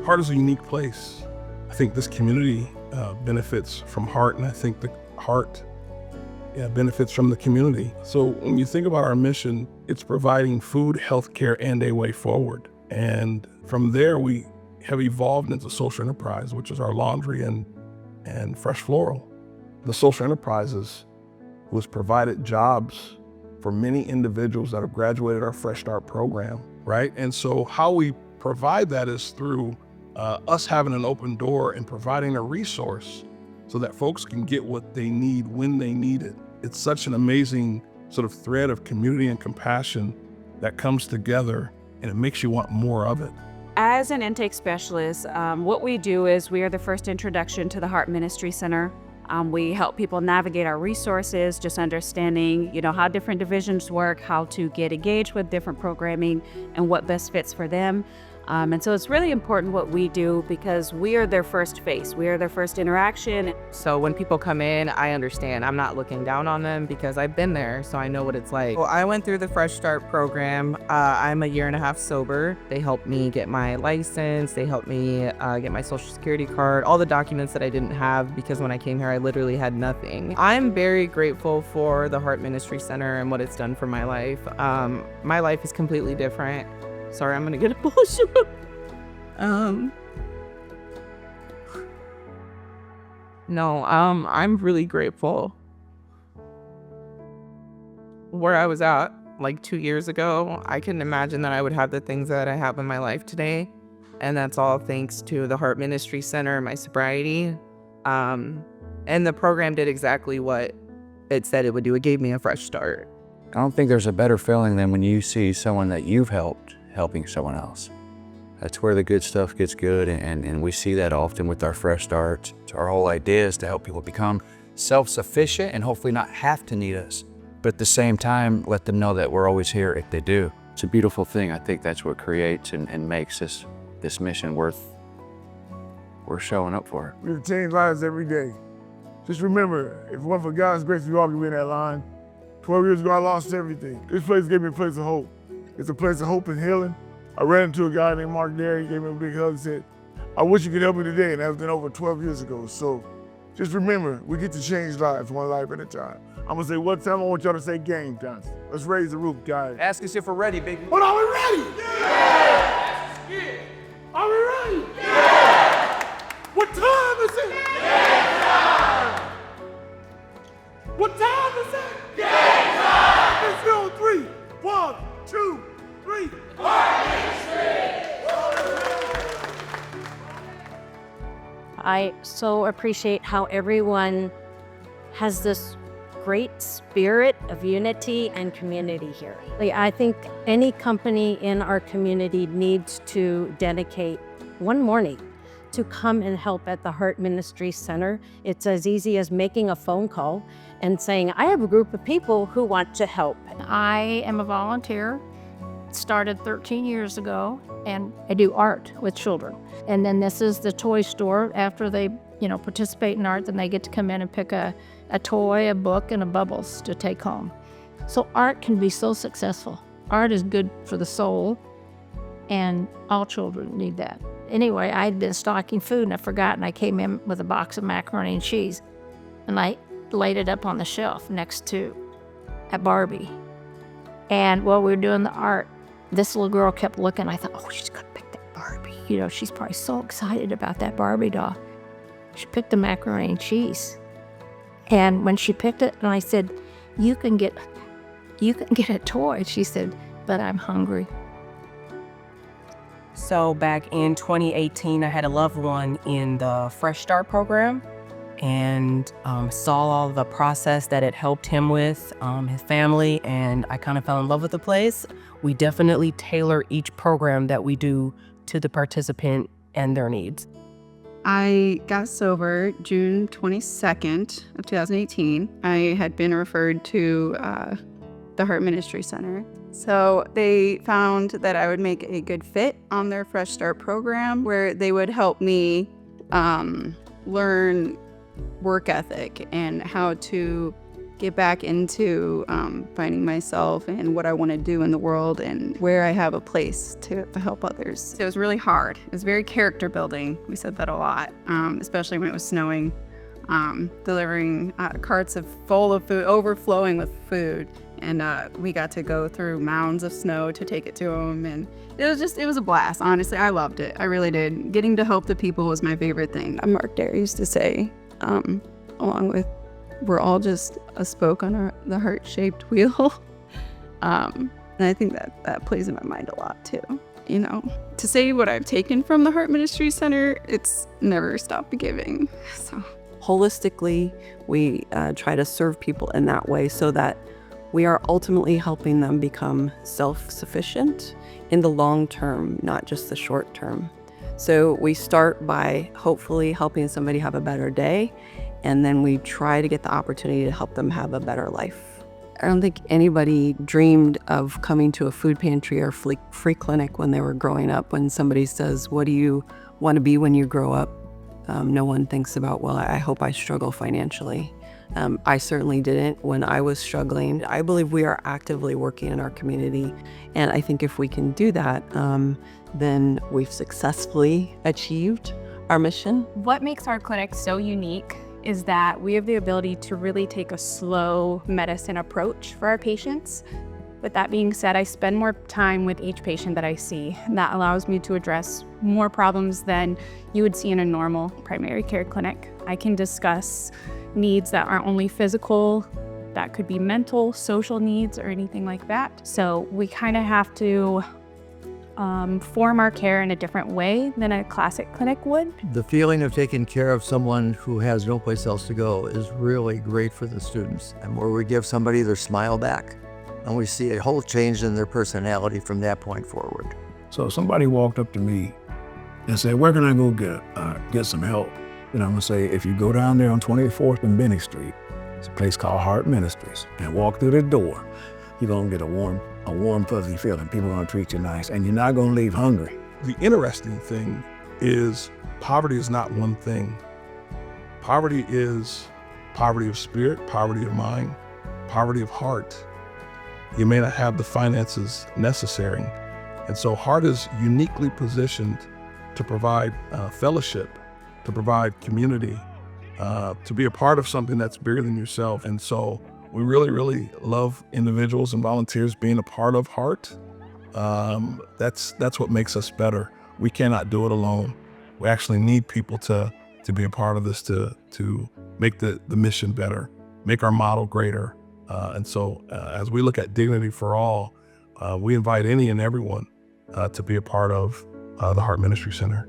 Heart is a unique place. I think this community benefits from Heart, and I think the Heart benefits from the community. So when you think about our mission, it's providing food, healthcare, and a way forward. And from there, we have evolved into social enterprise, which is our laundry and fresh floral. The social enterprises was provided jobs for many individuals that have graduated our Fresh Start program, right? And so how we provide that is through us having an open door and providing a resource so that folks can get what they need when they need it. It's such an amazing sort of thread of community and compassion that comes together, and it makes you want more of it. As an intake specialist, what we do is we are the first introduction to the Heart Ministry Center. We help people navigate our resources, just understanding, how different divisions work, how to get engaged with different programming, and what best fits for them. And so it's really important what we do because we are their first face. We are their first interaction. So when people come in, I understand. I'm not looking down on them because I've been there, so I know what it's like. Well, I went through the Fresh Start program. I'm a year and a half sober. They helped me get my license. They helped me get my social security card, all the documents that I didn't have because when I came here, I literally had nothing. I'm very grateful for the Heart Ministry Center and what it's done for my life. My life is completely different. Sorry, I'm gonna get emotional. I'm really grateful. Where I was at like 2 years ago, I couldn't imagine that I would have the things that I have in my life today. And that's all thanks to the Heart Ministry Center, my sobriety. And the program did exactly what it said it would do. It gave me a fresh start. I don't think there's a better feeling than when you see someone that you've helped helping someone else. That's where the good stuff gets good, and we see that often with our Fresh Starts. Our whole idea is to help people become self-sufficient and hopefully not have to need us, but at the same time, let them know that we're always here if they do. It's a beautiful thing. I think that's what creates and makes this mission worth showing up for. We change lives every day. Just remember, if it wasn't for God's grace, we all be in that line. 12 years ago, I lost everything. This place gave me a place of hope. It's a place of hope and healing. I ran into a guy named Mark Derry. He gave me a big hug and said, I wish you could help me today. And that was been over 12 years ago. So just remember, we get to change lives one life at a time. I'm gonna say one time, I want y'all to say game time. Let's raise the roof, guys. Ask us if we're ready, baby. But are we ready? Yeah! Are we ready? Yeah! What time is it? Game time! What time is it? Game time! Let's go on 3. 1, 2, 3. I so appreciate how everyone has this great spirit of unity and community here. I think any company in our community needs to dedicate one morning to come and help at the Heart Ministry Center. It's as easy as making a phone call and saying, I have a group of people who want to help. I am a volunteer. Started 13 years ago, and I do art with children. And then this is the toy store. After they, participate in art, then they get to come in and pick a toy, a book, and a Bubbles to take home. So art can be so successful. Art is good for the soul, and all children need that. Anyway, I'd been stocking food, and I forgot, and I came in with a box of macaroni and cheese, and I laid it up on the shelf next to a Barbie. And while we were doing the art, this little girl kept looking. I thought, oh, she's gonna pick that Barbie. She's probably so excited about that Barbie doll. She picked the macaroni and cheese. And when she picked it, and I said, you can get a toy. She said, but I'm hungry. So back in 2018, I had a loved one in the Fresh Start program and saw all the process that it helped him with, his family, and I kind of fell in love with the place. We definitely tailor each program that we do to the participant and their needs. I got sober June 22nd of 2018. I had been referred to the Heart Ministry Center. So they found that I would make a good fit on their Fresh Start program where they would help me learn work ethic and how to get back into finding myself and what I want to do in the world and where I have a place to help others. So it was really hard. It was very character building. We said that a lot, especially when it was snowing. Delivering carts full of food, overflowing with food. And we got to go through mounds of snow to take it to them. And it was a blast. Honestly, I loved it. I really did. Getting to help the people was my favorite thing. Mark Dare used to say, along with, we're all just a spoke on the heart-shaped wheel. And I think that plays in my mind a lot too. You know, to say what I've taken from the Heart Ministry Center, it's never stopped giving. So holistically, we try to serve people in that way so that we are ultimately helping them become self-sufficient in the long term, not just the short term. So we start by hopefully helping somebody have a better day, and then we try to get the opportunity to help them have a better life. I don't think anybody dreamed of coming to a food pantry or free clinic when they were growing up. When somebody says, what do you want to be when you grow up? No one thinks about, well, I hope I struggle financially. I certainly didn't when I was struggling. I believe we are actively working in our community. And I think if we can do that, then we've successfully achieved our mission. What makes our clinic so unique is that we have the ability to really take a slow medicine approach for our patients. With that being said, I spend more time with each patient that I see, and that allows me to address more problems than you would see in a normal primary care clinic. I can discuss needs that aren't only physical, that could be mental, social needs, or anything like that. So we kind of have to form our care in a different way than a classic clinic would. The feeling of taking care of someone who has no place else to go is really great for the students, and where we give somebody their smile back. And we see a whole change in their personality from that point forward. So if somebody walked up to me and said, where can I go get some help? Then I'm gonna say, if you go down there on 24th and Benning Street, it's a place called Heart Ministries, and walk through the door, you're gonna get a warm, fuzzy feeling. People are gonna treat you nice, and you're not gonna leave hungry. The interesting thing is poverty is not one thing. Poverty is poverty of spirit, poverty of mind, poverty of heart. You may not have the finances necessary. And so Heart is uniquely positioned to provide fellowship, to provide community, to be a part of something that's bigger than yourself. And so we really, really love individuals and volunteers being a part of Heart. That's what makes us better. We cannot do it alone. We actually need people to be a part of this to make the mission better, make our model greater. And so as we look at Dignity for All, we invite any and everyone to be a part of the Heart Ministry Center.